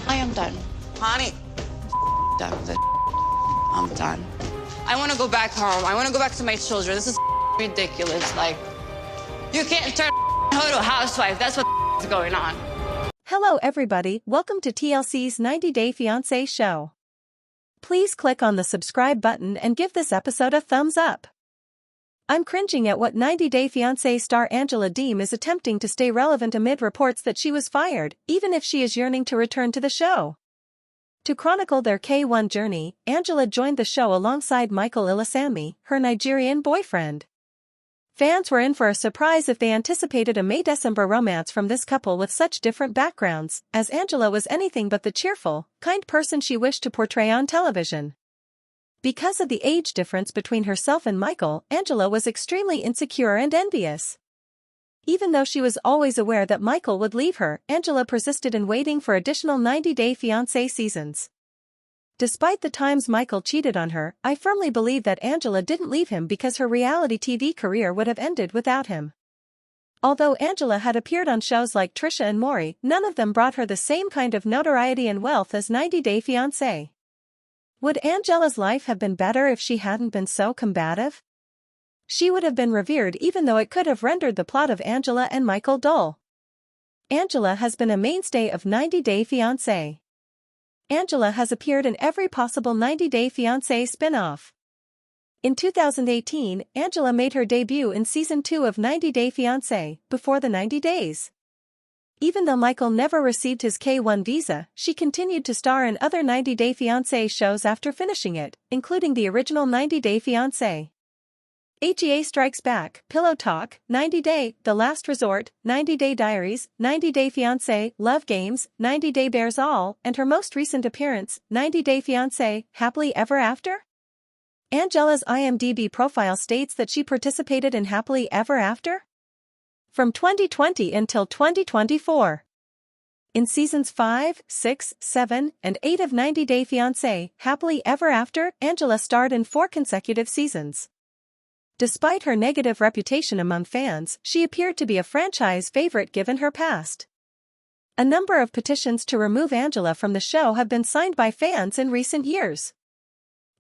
I am done. Honey, Done with it. I'm done. I want to go back home. I want to go back to my children. This is ridiculous. Like, you can't turn her to a housewife. That's what's going on. Hello everybody, welcome to TLC's 90-Day Fiancé show. Please click on the subscribe button and give this episode a thumbs up. I'm cringing at what 90-Day Fiancé star Angela Deem is attempting to stay relevant amid reports that she was fired, even if she is yearning to return to the show. To chronicle their K1 journey, Angela joined the show alongside Michael Ilasami, her Nigerian boyfriend. Fans were in for a surprise if they anticipated a May-December romance from this couple with such different backgrounds, as Angela was anything but the cheerful, kind person she wished to portray on television. Because of the age difference between herself and Michael, Angela was extremely insecure and envious. Even though she was always aware that Michael would leave her, Angela persisted in waiting for additional 90-Day Fiancé seasons. Despite the times Michael cheated on her, I firmly believe that Angela didn't leave him because her reality TV career would have ended without him. Although Angela had appeared on shows like Trisha and Maury, none of them brought her the same kind of notoriety and wealth as 90-Day Fiancé. Would Angela's life have been better if she hadn't been so combative? She would have been revered even though it could have rendered the plot of Angela and Michael dull. Angela has been a mainstay of 90-Day Fiancé. Angela has appeared in every possible 90-Day Fiancé spin-off. In 2018, Angela made her debut in Season 2 of 90-Day Fiancé, Before the 90 Days. Even though Michael never received his K1 visa, she continued to star in other 90-Day Fiancé shows after finishing it, including the original 90-Day Fiancé. HEA Strikes Back, Pillow Talk, 90-Day, The Last Resort, 90-Day Diaries, 90-Day Fiancé, Love Games, 90-Day Bears All, and her most recent appearance, 90-Day Fiancé, Happily Ever After? Angela's IMDb profile states that she participated in Happily Ever After from 2020 until 2024. In seasons 5, 6, 7, and 8 of 90-Day Fiancé, Happily Ever After, Angela starred in 4 consecutive seasons. Despite her negative reputation among fans, she appeared to be a franchise favorite given her past. A number of petitions to remove Angela from the show have been signed by fans in recent years.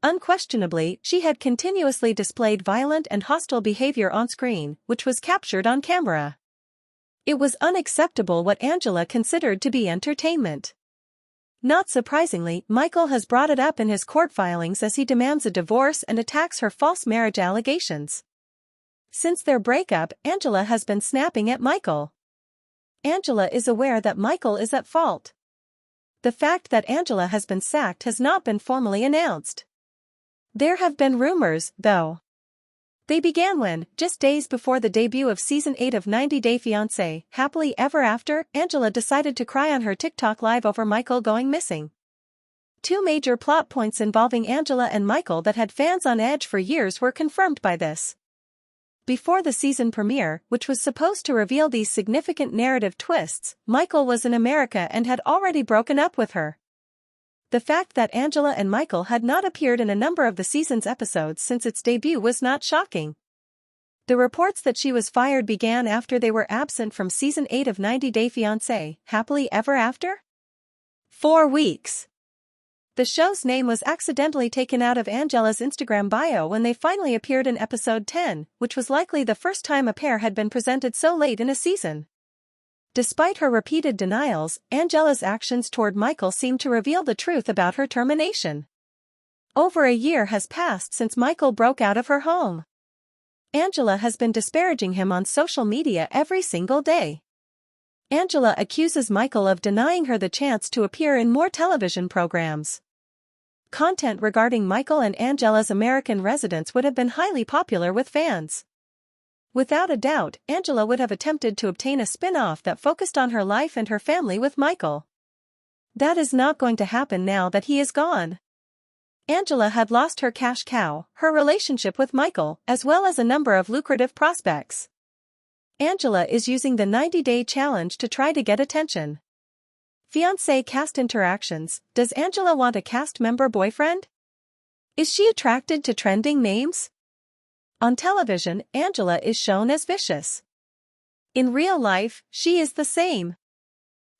Unquestionably, she had continuously displayed violent and hostile behavior on screen, which was captured on camera. It was unacceptable what Angela considered to be entertainment. Not surprisingly, Michael has brought it up in his court filings as he demands a divorce and attacks her false marriage allegations. Since their breakup, Angela has been snapping at Michael. Angela is aware that Michael is at fault. The fact that Angela has been sacked has not been formally announced. There have been rumors, though. They began when, just days before the debut of Season 8 of 90-Day Fiancé, Happily Ever After, Angela decided to cry on her TikTok live over Michael going missing. 2 major plot points involving Angela and Michael that had fans on edge for years were confirmed by this. Before the season premiere, which was supposed to reveal these significant narrative twists, Michael was in America and had already broken up with her. The fact that Angela and Michael had not appeared in a number of the season's episodes since its debut was not shocking. The reports that she was fired began after they were absent from Season 8 of 90-Day Fiancé, Happily Ever After? 4 weeks. The show's name was accidentally taken out of Angela's Instagram bio when they finally appeared in episode 10, which was likely the first time a pair had been presented so late in a season. Despite her repeated denials, Angela's actions toward Michael seemed to reveal the truth about her termination. Over a year has passed since Michael broke out of her home. Angela has been disparaging him on social media every single day. Angela accuses Michael of denying her the chance to appear in more television programs. Content regarding Michael and Angela's American residence would have been highly popular with fans. Without a doubt, Angela would have attempted to obtain a spin-off that focused on her life and her family with Michael. That is not going to happen now that he is gone. Angela had lost her cash cow, her relationship with Michael, as well as a number of lucrative prospects. Angela is using the 90-day challenge to try to get attention. Fiancé cast interactions. Does Angela want a cast member boyfriend? Is she attracted to trending names? On television, Angela is shown as vicious. In real life, she is the same.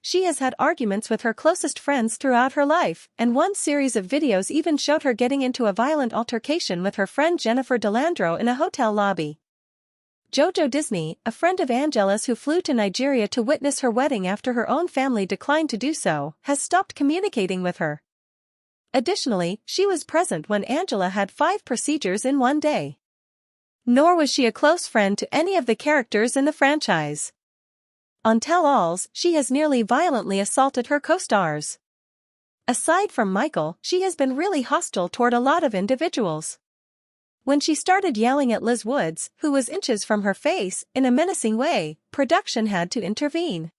she has had arguments with her closest friends throughout her life, and one series of videos even showed her getting into a violent altercation with her friend Jennifer Delandro in a hotel lobby. Jojo Disney, a friend of Angela's who flew to Nigeria to witness her wedding after her own family declined to do so, has stopped communicating with her. Additionally, she was present when Angela had 5 procedures in one day. Nor was she a close friend to any of the characters in the franchise. On tell-alls, she has nearly violently assaulted her co-stars. Aside from Michael, she has been really hostile toward a lot of individuals. When she started yelling at Liz Woods, who was inches from her face, in a menacing way, production had to intervene.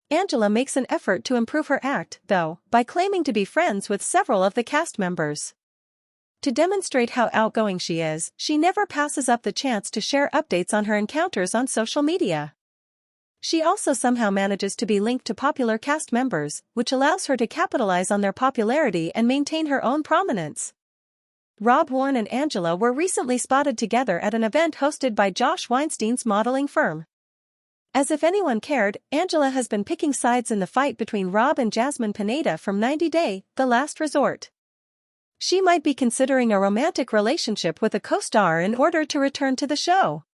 Angela makes an effort to improve her act, though, by claiming to be friends with several of the cast members. To demonstrate how outgoing she is, she never passes up the chance to share updates on her encounters on social media. She also somehow manages to be linked to popular cast members, which allows her to capitalize on their popularity and maintain her own prominence. Rob Warren and Angela were recently spotted together at an event hosted by Josh Weinstein's modeling firm. As if anyone cared, Angela has been picking sides in the fight between Rob and Jasmine Pineda from 90 Day, The Last Resort. She might be considering a romantic relationship with a co-star in order to return to the show.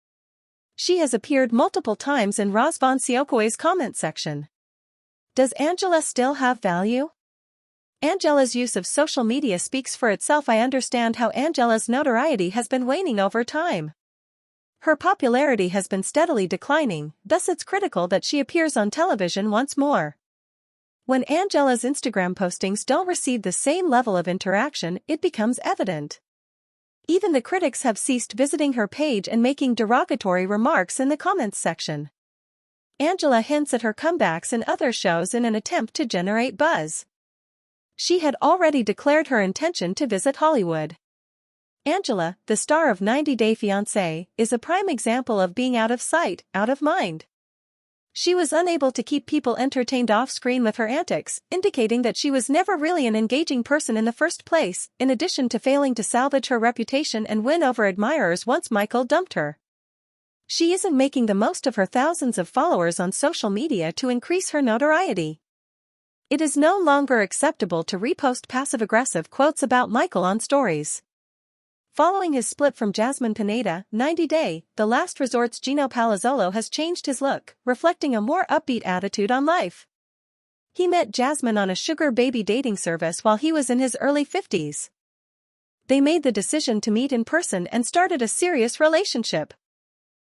She has appeared multiple times in Roz von Siokoe's comment section. Does Angela still have value? Angela's use of social media speaks for itself. I understand how Angela's notoriety has been waning over time. Her popularity has been steadily declining, thus it's critical that she appears on television once more. When Angela's Instagram postings don't receive the same level of interaction, it becomes evident. Even the critics have ceased visiting her page and making derogatory remarks in the comments section. Angela hints at her comebacks in other shows in an attempt to generate buzz. She had already declared her intention to visit Hollywood. Angela, the star of 90 Day Fiancé, is a prime example of being out of sight, out of mind. She was unable to keep people entertained off-screen with her antics, indicating that she was never really an engaging person in the first place, in addition to failing to salvage her reputation and win over admirers once Michael dumped her. She isn't making the most of her thousands of followers on social media to increase her notoriety. It is no longer acceptable to repost passive-aggressive quotes about Michael on stories. Following his split from Jasmine Pineda, 90 Day, The Last Resort's Gino Palazzolo has changed his look, reflecting a more upbeat attitude on life. He met Jasmine on a sugar baby dating service while he was in his early 50s. They made the decision to meet in person and started a serious relationship.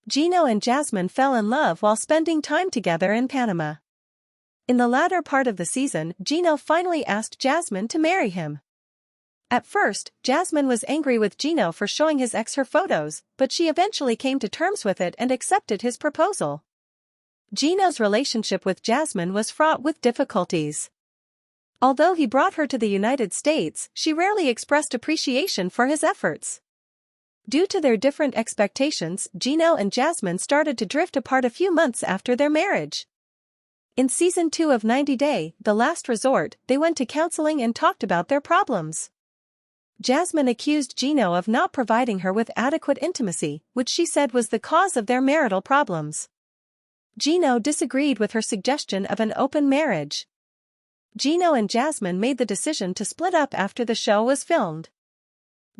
Gino and Jasmine fell in love while spending time together in Panama. In the latter part of the season, Gino finally asked Jasmine to marry him. At first, Jasmine was angry with Gino for showing his ex her photos, but she eventually came to terms with it and accepted his proposal. Gino's relationship with Jasmine was fraught with difficulties. Although he brought her to the United States, she rarely expressed appreciation for his efforts. Due to their different expectations, Gino and Jasmine started to drift apart a few months after their marriage. In Season 2 of 90 Day, The Last Resort, they went to counseling and talked about their problems. Jasmine accused Gino of not providing her with adequate intimacy, which she said was the cause of their marital problems. Gino disagreed with her suggestion of an open marriage. Gino and Jasmine made the decision to split up after the show was filmed.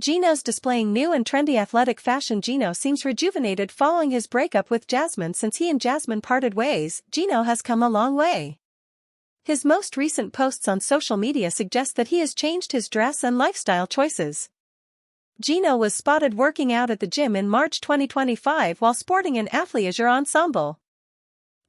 Gino's displaying new and trendy athletic fashion. Gino seems rejuvenated following his breakup with Jasmine. Since he and Jasmine parted ways, Gino has come a long way. His most recent posts on social media suggest that he has changed his dress and lifestyle choices. Gino was spotted working out at the gym in March 2025 while sporting an athleisure ensemble.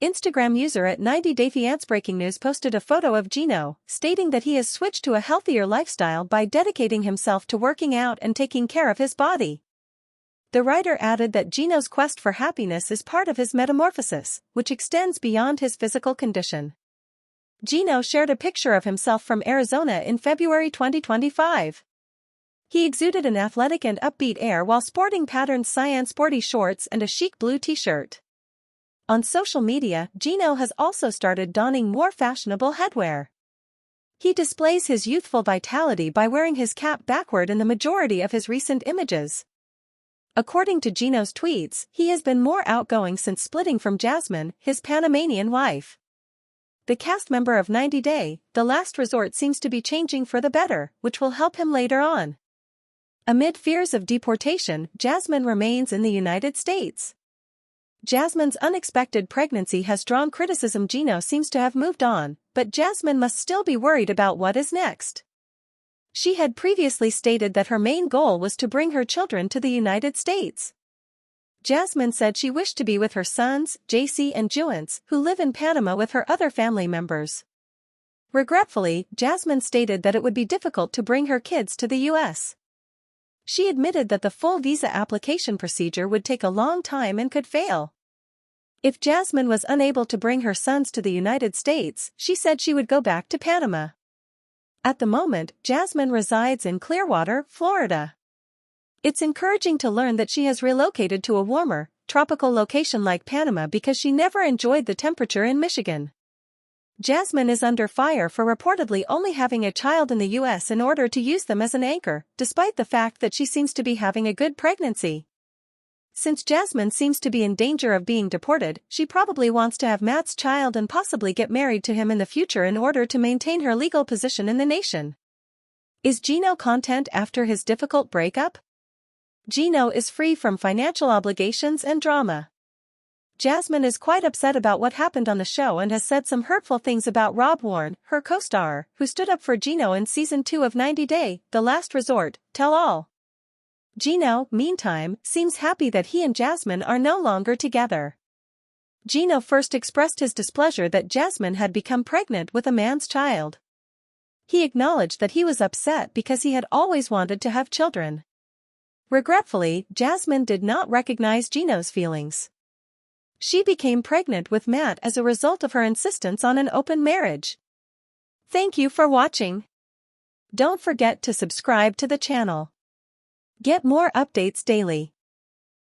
Instagram user at 90 Day Fiancé Breaking News posted a photo of Gino, stating that he has switched to a healthier lifestyle by dedicating himself to working out and taking care of his body. The writer added that Gino's quest for happiness is part of his metamorphosis, which extends beyond his physical condition. Gino shared a picture of himself from Arizona in February 2025. He exuded an athletic and upbeat air while sporting patterned cyan sporty shorts and a chic blue t-shirt. On social media, Gino has also started donning more fashionable headwear. He displays his youthful vitality by wearing his cap backward in the majority of his recent images. According to Gino's tweets, he has been more outgoing since splitting from Jasmine, his Panamanian wife. the cast member of 90 Day, The Last Resort seems to be changing for the better, which will help him later on. Amid fears of deportation, Jasmine remains in the United States. Jasmine's unexpected pregnancy has drawn criticism. Gino seems to have moved on, but Jasmine must still be worried about what is next. She had previously stated that her main goal was to bring her children to the United States. Jasmine said she wished to be with her sons, JC and Juance, who live in Panama with her other family members. Regretfully, Jasmine stated that it would be difficult to bring her kids to the U.S. She admitted that the full visa application procedure would take a long time and could fail. If Jasmine was unable to bring her sons to the United States, she said she would go back to Panama. At the moment, Jasmine resides in Clearwater, Florida. It's encouraging to learn that she has relocated to a warmer, tropical location like Panama because she never enjoyed the temperature in Michigan. Jasmine is under fire for reportedly only having a child in the U.S. in order to use them as an anchor, despite the fact that she seems to be having a good pregnancy. Since Jasmine seems to be in danger of being deported, she probably wants to have Matt's child and possibly get married to him in the future in order to maintain her legal position in the nation. Is Gino content after his difficult breakup? Gino is free from financial obligations and drama. Jasmine is quite upset about what happened on the show and has said some hurtful things about Rob Warren, her co-star, who stood up for Gino in Season 2 of 90 Day, The Last Resort, Tell All. Gino, meantime, seems happy that he and Jasmine are no longer together. Gino first expressed his displeasure that Jasmine had become pregnant with a man's child. He acknowledged that he was upset because he had always wanted to have children. Regretfully, Jasmine did not recognize Gino's feelings. She became pregnant with Matt as a result of her insistence on an open marriage. Thank you for watching. Don't forget to subscribe to the channel. Get more updates daily.